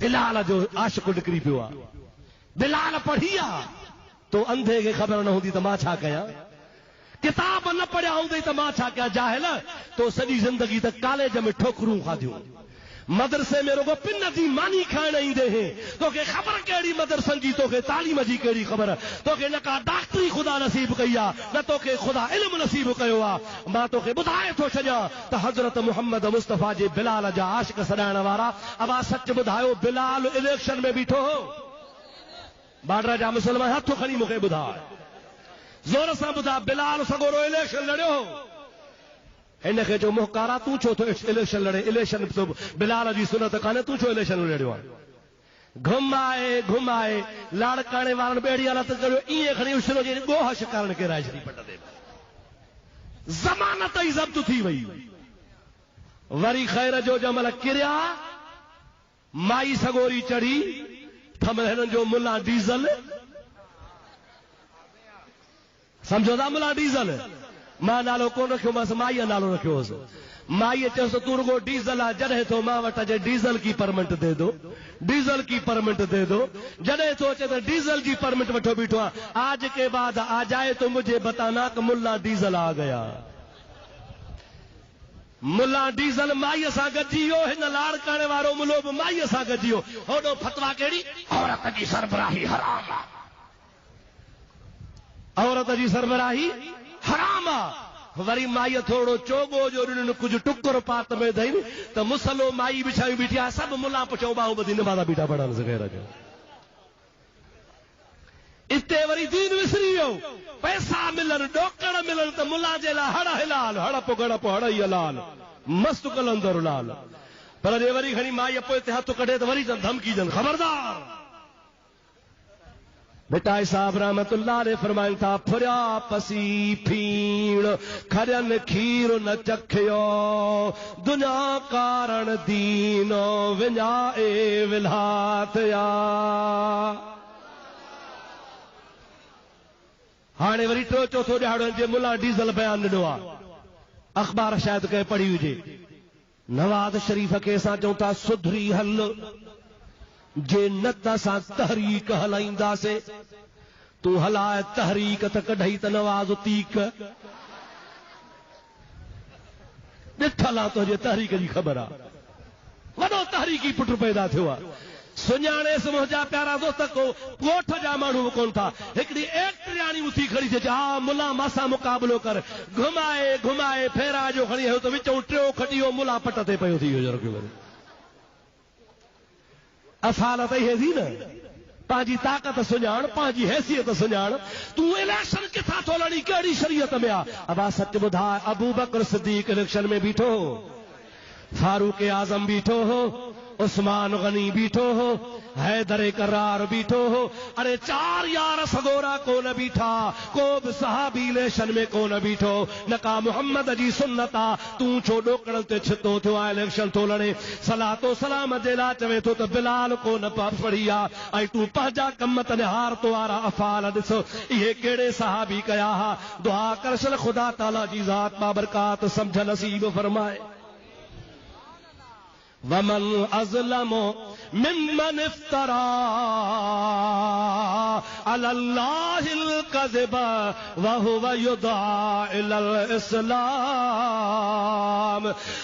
बिलाल जो आशिक़ निकिरी पियो आहे। बिलाल पढ़ी आहे तो अंधे खे ख़बर न हूंदी त मां छा कयां, किताब न पढ़िया हूंदई त मां छा कयां। जाहिल तो सॼी ज़िंदगी त कॉलेज में ठोकरूं खाधियूं, मदरसे में रुगो पिन जी मानी खाइण ईंदे हैं। तोखे ख़बर कहिड़ी मदरसनि जी, तोखे तालीम जी कहिड़ी ख़बर। तोखे न का डॉक्टरी ख़ुदा नसीब कई आहे, न तोखे ख़ुदा इल्म नसीब कयो आहे। मां तोखे ॿुधाए थो छॾियां त हज़रत मुहम्मद मुस्तफ़ा जे बिलाल जा आशिक़ सॾाइण वारा अबा सच ॿुधायो, बिलाल इलेक्शन में बीठो हो। बाडर जा मुसलमान हथ खणी मूंखे ॿुधाए, ज़ोर सां ॿुधा, बिलाल सगोरो इलेक्शन लड़ियो हो। हिन खे जो मुहकारा, तूं छो तो इलेक्शन लड़े? इलेक्शन तो बिलाल जी सुनत कान्हे, तूं छो इलेक्शन लड़ियो आहे? घुमाए घुमाए लाड़काणे वारनि ॿेड़ी हालत करियो, ईअं खणी उछलो जे ॻोह शिकारण किराए छॾी पट ते। ज़मानत ई ज़ब्त थी वई। वरी ख़ैर जो जमल किरिया, माई सगोरी चढ़ी, थम हिननि जो मुला डीज़ल, सम्झो था मुला डीज़ल। मां नालो कोन रखियो मांसि, माईअ नालो रखियो हुअसि। माईअ चयोसि तू रुगो डीज़ल आहे, जॾहिं तो मां वटि अचे डीज़ल की परमिट दे दो, डीज़ल की परमिट दे दो। जॾहिं तो अचे त डीज़ल जी परमिट वठो बीठो आहे। आज के बाद आ जाए तो मुझे बताना कि मुल्ला डीज़ल आ गया। मुल्ला डीज़ल माईअ सां गॾिजी वियो, हिन लाड़काणे वारो मुलो बि माईअ सां गॾिजी वियो। होॾो फतवा कहिड़ी, औरत जी सरबराही हराम आहे, औरत जी सरबराही हराम आहे। वरी माईअ थोड़ो चोगो जो ॾिनो, कुझु टुकर पात में अथई त मुसलो माई बिछाई बीठी आहे। सभु मुला पुछो बाहू ॿधी नमाज़ा बीठा पढ़नि सगैर जो। इते वरी दीन विसरी वियो, पैसा मिलन, डोकड़ मिलन त मुला जे लाइ हड़ हिलाल, हड़प गड़प हड़ ई हलाल, मस्त कलंदर लाल। पर जे वरी खणी माई पोइ ते हथ कढे त वरी धमकी ॾियनि, खबरदार। बेटा साहब रहमतुल्लाह अलैह फरमाइनि था, फुरिया पसी फीण खरन खीर न चखियो, दुनिया कारण दीनो विञाए विलात या। हाणे वरी टियों चौथो ॾियारो जे मुला डीज़ल बयान ॾिनो आहे, अख़बार शायदि कंहिं पढ़ी हुजे। नवाज़ शरीफ़ खे असां चऊं था सुधरी हल, जे न त असां तहरीक हलाईंदासीं। तूं हलाए तहरीक त कढई त नवाज़ तीक ॾिठल आहे, तुंहिंजे तहरीक जी ख़बर आहे। वॾो तहरीकी पुट पैदा थियो आहे। सुञाणेसि मुंहिंजा प्यारा दोस्त, को ॻोठ जा माण्हू बि कोन था। हिकिड़ी एक्टरियाणी उथी खड़ी थिए, हा मुला मासां मुक़ाबिलो कर। घुमाए घुमाए फेरा जो खणी आयो त विचों टियों खटियो मुला पट ते पियो थी वियो। असालत इहे थी न, पंहिंजी ताक़त सुञाण, पंहिंजी हैसियत सुञाण। तूं इलेक्शन किथां थो लड़ी, कहिड़ी शरीयत में आहे? अबा सच ॿुधाए, अबू बकर सिद्दीक़ इलेक्शन में बीठो हो, फारूक आज़म बीठो हो, उस्मान गनी बीठो हो, हैदर करार बीठो हो। अरे चार यार सगोरा कोन बीठा, को बि सहाबी इलेक्शन में कोन बीठो। न का मुहम्मद जी सुन्नत आ, तूं छो ॾोकड़नि ते छितो थियो आहे, इलेक्शन थो लड़े। सलातो सलाम जे लाइ चवे थो त बिलाल कोन पढ़ी आहे, ऐं तूं पंहिंजा कम त निहार तो वारा अफ़ाल ॾिसो, इहे कहिड़े सहाबी कया हा। दुआ करसल ख़ुदा ताला जी ज़ात बाबरकात सम्झ नसीब फरमाए। वमन अज़लमो मिम्मन इफ्तरा अलल्लाहिल कज़िब वहुव युदआ इलल इस्लाम।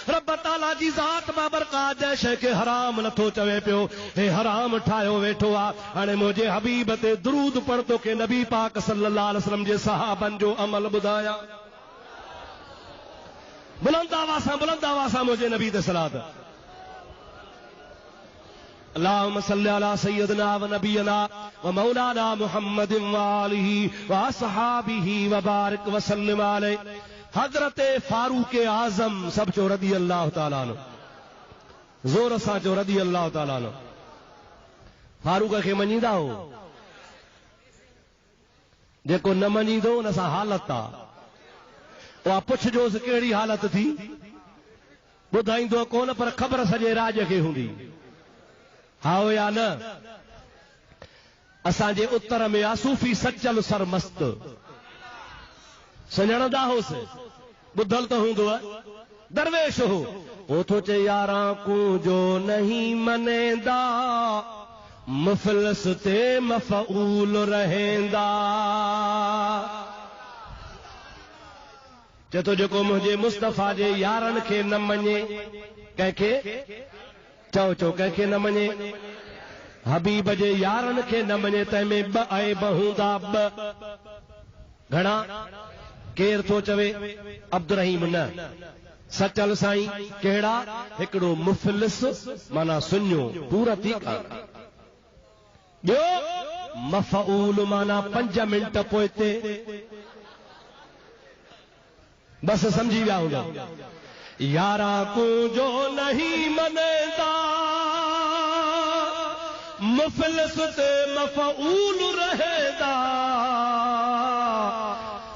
रब ताला जी ज़ात बाबरकात जैसे के हराम नथो चवे पियो, हे हराम ठाहियो वेठो आहे। हाणे मुंहिंजे हबीब ते दुरूद पढ़ तो के नबी पाक सल्लल्लाहु अलैहि वसल्लम जे सहाबन जो अमल ॿुधाया। बुलंद आवाज़ सां मुंहिंजे नबी ते सलात। अल्लाहुम्मा सल्लि अला सय्यिदना व नबियना व मौलाना मुहम्मदिन व आलिहि व असहाबिहि व बारिक व सल्लिम अलैहि। हज़रत फारूक आज़म सब चो रदी अल्लाह ताला अन्हु, ज़ोर सां चो रदी अल्लाह ताला अन्हु। फारूक खे मञींदा हो, जेको न मञींदो उन सां हालत आहे। उहा पुछजोसि कहिड़ी हालत थी, ॿुधाईंदो कोन, पर ख़बर सॼे राज खे हूंदी। हाओ या न? असांजे उत्तर में आहे सूफ़ी सचल सरमस्त, सुञाणंदा होसि, ॿुधल त हूंदो। दरवेश हो, ओथो चे यारां को जो नहीं मनेंदा मुफलिस ते मफऊल रहेंदा। चतो जेको मुझे मुस्तफा जे यारन के न मने कंहिंखे चओ चओ कंहिंखे न मने हबीब जे यारन के न मने तंहिंमें ब ऐब हूंदा ब घणा केर थो चवे अब्दुल रहीम न सचल साईं कहिड़ा हिकिड़ो मुफलिस माना सुञो पूरा थी ॿियो मफऊल माना 5 मिंट पोइते बस समझी विया हूंदा। यारा को जो नहीं मनेदा मुफलिस ते मफऊल रहेदा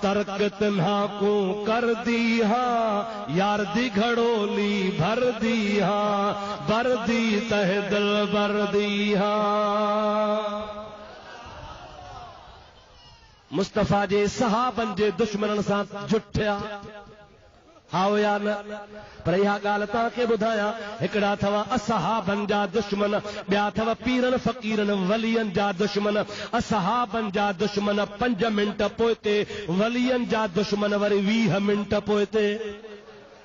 तर्क तन्हा को कर दी हाँ यार दी घड़ोली भर दी हाँ भर दी तह दिल भर दी हाँ। मुस्तफा जे सहाबन जे दुश्मनन सां जुठिया हाओ या न पर इहा ॻाल्हि तव्हांखे ॿुधायां हिकिड़ा अथव असहाबन जा दुश्मन ॿिया अथव पीरन फ़कीरन वलियन जा दुश्मन। असहाबन जा दुश्मन 5 मिंट पोइते वलियन जा दुश्मन वरी 20 मिंट पोइते।